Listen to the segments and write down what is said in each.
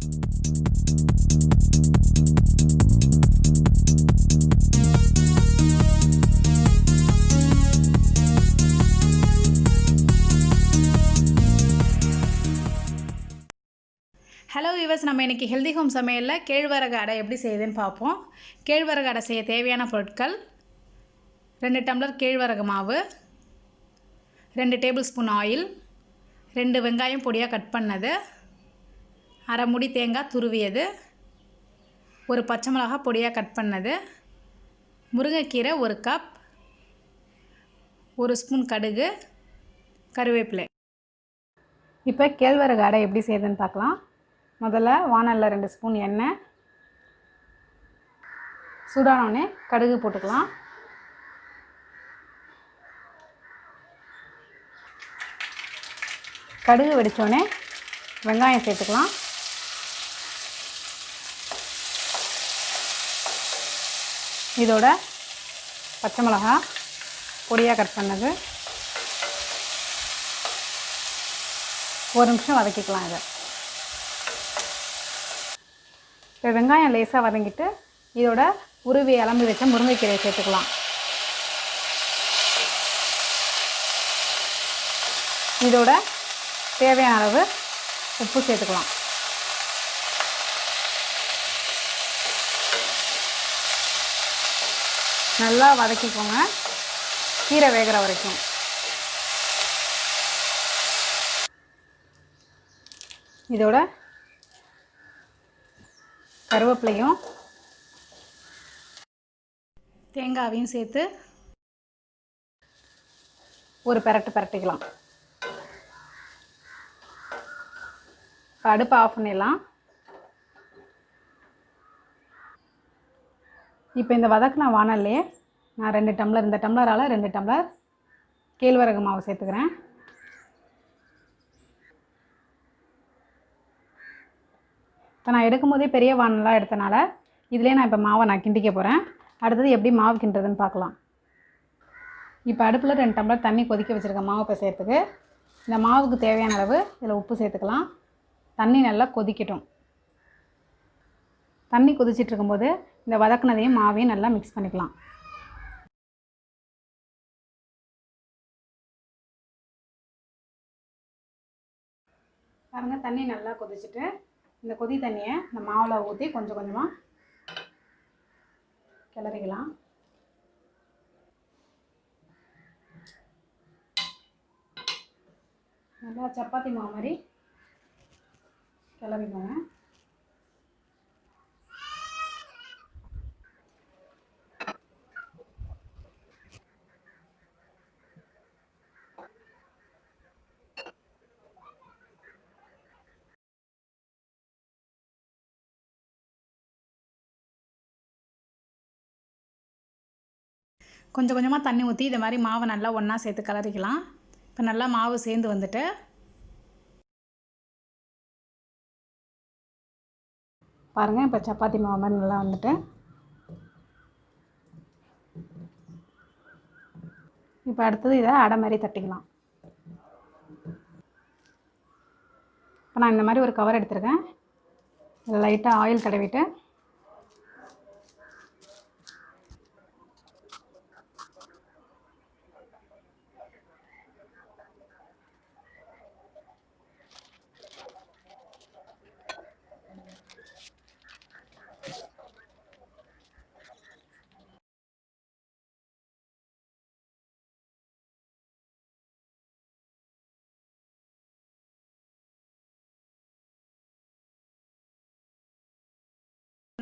Hello viewers, நம்ம இன்றைக்கி healthy home சமையலில் கேழ்வரகு அடை எப்படி செய்யுதுன்னு பார்ப்போம். கேழ்வரகு அடை செய்ய தேவையான பொருட்கள்: 2 டம்ளர் கேழ்வரகு மாவு, 2 டேபிள் ஸ்பூன் ஆயில், 2 வெங்காயம் பொடியாக கட் பண்ணது, அரை முடி தேங்காய் துருவியது, ஒரு பச்சை மிளகாய் பொடியாக கட் பண்ணது, முருங்கைக்கீரை 1 கப், 1 ஸ்பூன் கடுகு, கருவேப்பிலை. இப்போ கேழ்வரகு அடை எப்படி செய்யுதுன்னு பார்க்கலாம். முதல்ல வானலில் 2 ஸ்பூன் எண்ணெய் சூடானோடனே கடுகு போட்டுக்கலாம். கடுகு வெடித்தோடனே வெங்காயம் சேர்த்துக்கலாம். இதோட பச்சை மிளகாய் பொடியாக கட் பண்ணது, ஒரு நிமிஷம் வதக்கிக்கலாம். இதை இப்போ வெங்காயம் லேசாக வதங்கிட்டு இதோட உருவி அலம்பி வச்ச முருங்கைக்கீரையை சேர்த்துக்கலாம். இதோட தேவையான அளவு உப்பு சேர்த்துக்கலாம். நல்லா வதக்கிக்கோங்க, கீரை வேகிற வரைக்கும். இதோட கருவேப்பிலையும் தேங்காவையும் சேர்த்து ஒரு பிரட்டிக்கலாம். அடுப்பை ஆஃப் பண்ணிடலாம். இப்போ இந்த வதக்கின வானல்லையே நான் 2 டம்ளர், இந்த டம்ளரால் 2 டம்ளர் கேழ்வரகு மாவு சேர்த்துக்கிறேன். இப்போ நான் எடுக்கும்போதே பெரிய வானலாக எடுத்தனால இதிலே நான் இப்போ மாவை கிண்டிக்க போகிறேன். அடுத்தது எப்படி மாவு கிண்டுறதுன்னு பார்க்கலாம். இப்போ அடுப்பில் 2 டம்ளர் தண்ணி கொதிக்க வச்சுருக்க மாவு பிசையறதுக்கு இந்த மாவுக்கு தேவையான அளவு இதில் உப்பு சேர்த்துக்கலாம். தண்ணி நல்லா கொதிக்கட்டும். தண்ணி கொதிச்சிட்டு இருக்கும்போது இந்த வதக்குனதையும் மாவையும் நல்லா மிக்ஸ் பண்ணிக்கலாம். பாருங்கள், தண்ணி நல்லா கொதிச்சுட்டு இந்த கொதி தண்ணியை இந்த மாவில் ஊற்றி கொஞ்சம் கொஞ்சமாக கிளறிக்கலாம். நல்லா சப்பாத்தி மாவு மாதிரி கிளறிக்கோங்க. கொஞ்சம் கொஞ்சமாக தண்ணி ஊற்றி இதை மாதிரி மாவை நல்லா ஒன்றா சேர்த்து கிளறிக்கலாம். இப்போ நல்லா மாவு சேர்ந்து வந்துட்டு பாருங்கள், இப்போ சப்பாத்தி மாவு மாதிரி நல்லா வந்துட்டு இப்போ அடுத்தது இதை அடை மாதிரி தட்டிக்கலாம். இப்போ நான் இந்த மாதிரி ஒரு கவர் எடுத்துருக்கேன். லைட்டாக ஆயில் தடவிட்டு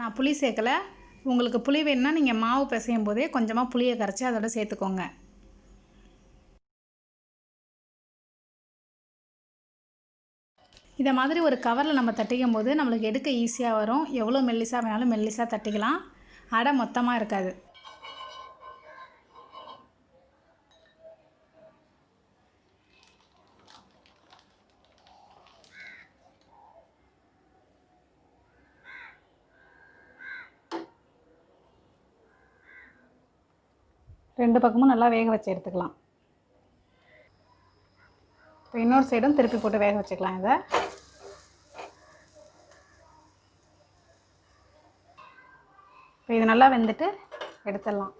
நான் புளி சேர்க்கலை. உங்களுக்கு புளி வேணுன்னா நீங்கள் மாவு பிசையும் போதே கொஞ்சமாக புளியை கரைச்சி அதோட சேர்த்துக்கோங்க. இதை மாதிரி ஒரு கவரில் நம்ம தட்டிக்கும் போது நம்மளுக்கு எடுக்க ஈஸியாக வரும். எவ்வளோ மெல்லிசாக வேணாலும் மெல்லிசாக தட்டிக்கலாம். அடை மொத்தமாக இருக்காது. ரெண்டு பக்கமும் நல்லா வேக வச்சு எடுத்துக்கலாம். இப்போ இன்னொரு சைடும் திருப்பி போட்டு வேக வச்சுக்கலாம். இதை இப்போ இது நல்லா வெந்துட்டு எடுத்துடலாம்.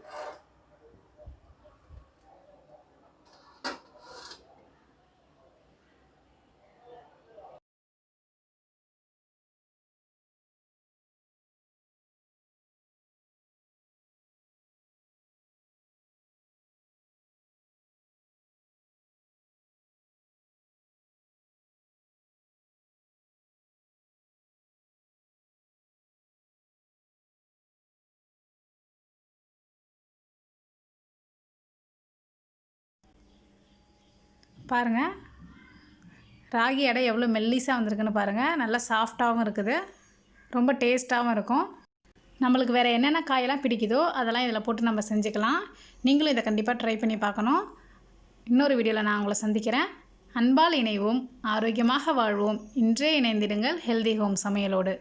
பாருங்கள், ராகி அடை எவ்வளோ மெல்லிஸாக வந்திருக்குன்னு பாருங்கள். நல்லா சாஃப்டாகவும் இருக்குது, ரொம்ப டேஸ்ட்டாகவும் இருக்கும். நம்மளுக்கு வேறு என்னென்ன காயெல்லாம் பிடிக்குதோ அதெல்லாம் இதில் போட்டு நம்ம செஞ்சுக்கலாம். நீங்களும் இதை கண்டிப்பாக ட்ரை பண்ணி பார்க்கணும். இன்னொரு வீடியோவில் நான் உங்களை சந்திக்கிறேன். அன்பால் இணைவோம், ஆரோக்கியமாக வாழ்வோம். இன்றே இணைந்திடுங்கள் ஹெல்தி ஹோம் சமையலோடு.